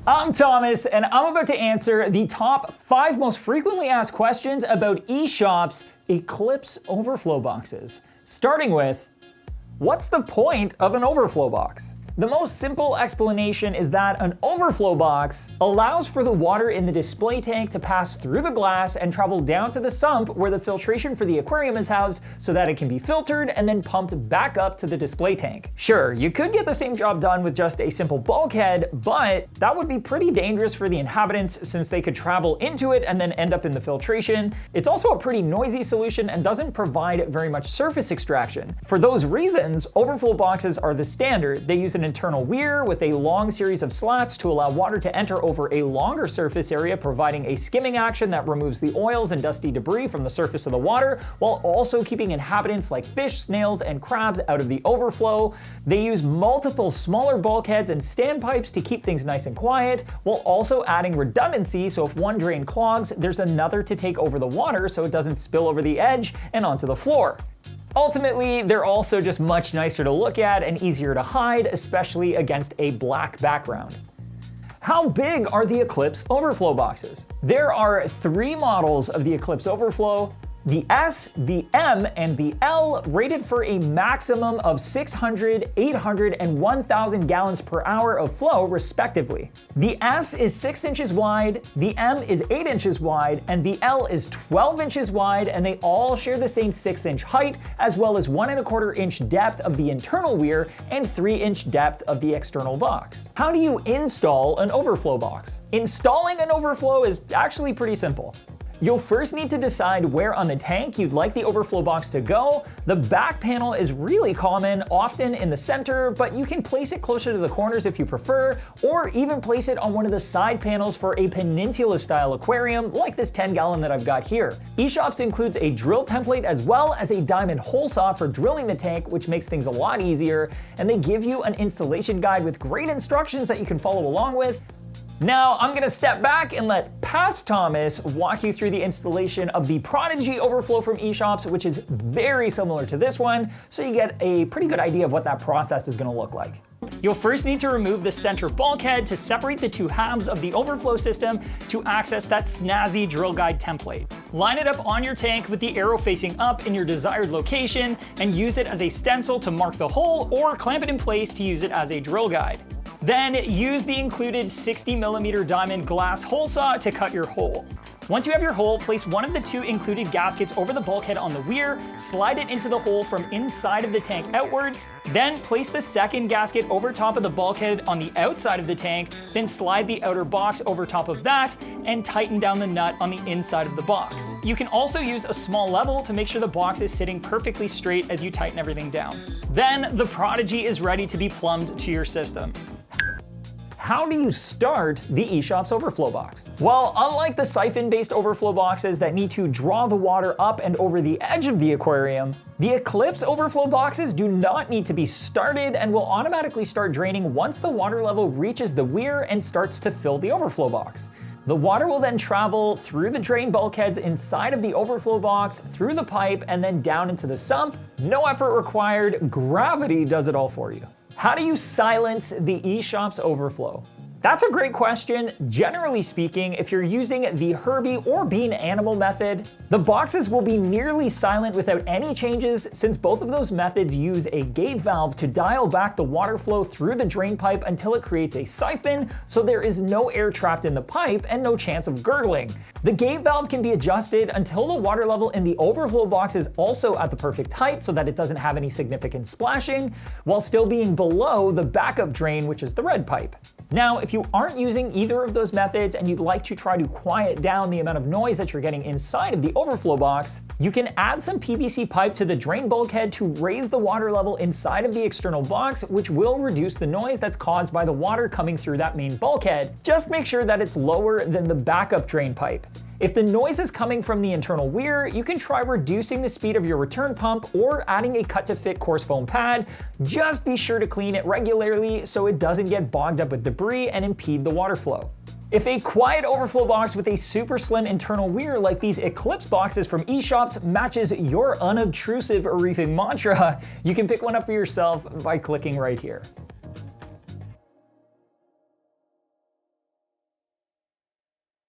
I'm Thomas, and I'm about to answer the top 5 most frequently asked questions about Eshopps Eclipse overflow boxes. Starting with, what's the point of an overflow box? The most simple explanation is that an overflow box allows for the water in the display tank to pass through the glass and travel down to the sump where the filtration for the aquarium is housed so that it can be filtered and then pumped back up to the display tank. Sure, you could get the same job done with just a simple bulkhead, but that would be pretty dangerous for the inhabitants since they could travel into it and then end up in the filtration. It's also a pretty noisy solution and doesn't provide very much surface extraction. For those reasons, overflow boxes are the standard. They use an internal weir with a long series of slats to allow water to enter over a longer surface area, providing a skimming action that removes the oils and dusty debris from the surface of the water, while also keeping inhabitants like fish, snails, and crabs out of the overflow. They use multiple smaller bulkheads and standpipes to keep things nice and quiet, while also adding redundancy, so if one drain clogs, there's another to take over the water so it doesn't spill over the edge and onto the floor. Ultimately, they're also just much nicer to look at and easier to hide, especially against a black background. How big are the Eclipse overflow boxes? There are 3 models of the Eclipse Overflow: the S, the M, and the L, rated for a maximum of 600, 800, and 1,000 gallons per hour of flow, respectively. The S is 6 inches wide, the M is 8 inches wide, and the L is 12 inches wide, and they all share the same 6-inch height, as well as 1¼ inch depth of the internal weir and 3-inch depth of the external box. How do you install an overflow box? Installing an overflow is actually pretty simple. You'll first need to decide where on the tank you'd like the overflow box to go. The back panel is really common, often in the center, but you can place it closer to the corners if you prefer, or even place it on one of the side panels for a peninsula-style aquarium, like this 10-gallon that I've got here. Eshopps includes a drill template as well as a diamond hole saw for drilling the tank, which makes things a lot easier, and they give you an installation guide with great instructions that you can follow along with. Now, I'm gonna step back and let past Thomas walk you through the installation of the Prodigy Overflow from Eshopps, which is very similar to this one, so you get a pretty good idea of what that process is gonna look like. You'll first need to remove the center bulkhead to separate the 2 halves of the overflow system to access that snazzy drill guide template. Line it up on your tank with the arrow facing up in your desired location and use it as a stencil to mark the hole, or clamp it in place to use it as a drill guide. Then use the included 60mm diamond glass hole saw to cut your hole. Once you have your hole, place one of the 2 included gaskets over the bulkhead on the weir, slide it into the hole from inside of the tank outwards, then place the second gasket over top of the bulkhead on the outside of the tank, then slide the outer box over top of that, and tighten down the nut on the inside of the box. You can also use a small level to make sure the box is sitting perfectly straight as you tighten everything down. Then the Prodigy is ready to be plumbed to your system. How do you start the Eshopps overflow box? Well, unlike the siphon-based overflow boxes that need to draw the water up and over the edge of the aquarium, the Eclipse overflow boxes do not need to be started and will automatically start draining once the water level reaches the weir and starts to fill the overflow box. The water will then travel through the drain bulkheads inside of the overflow box, through the pipe, and then down into the sump. No effort required, gravity does it all for you. How do you silence the Eshopps Overflow? That's a great question. Generally speaking, if you're using the hereby or bean animal method, the boxes will be nearly silent without any changes, since both of those methods use a gate valve to dial back the water flow through the drain pipe until it creates a siphon, so there is no air trapped in the pipe and no chance of gurgling. The gate valve can be adjusted until the water level in the overflow box is also at the perfect height so that it doesn't have any significant splashing, while still being below the backup drain, which is the red pipe. Now, if you aren't using either of those methods and you'd like to try to quiet down the amount of noise that you're getting inside of the overflow box, you can add some PVC pipe to the drain bulkhead to raise the water level inside of the external box, which will reduce the noise that's caused by the water coming through that main bulkhead. Just make sure that it's lower than the backup drain pipe. If the noise is coming from the internal weir, you can try reducing the speed of your return pump or adding a cut-to-fit coarse foam pad. Just be sure to clean it regularly so it doesn't get bogged up with debris and impede the water flow. If a quiet overflow box with a super slim internal weir like these Eclipse boxes from Eshopps matches your unobtrusive reefing mantra, you can pick one up for yourself by clicking right here.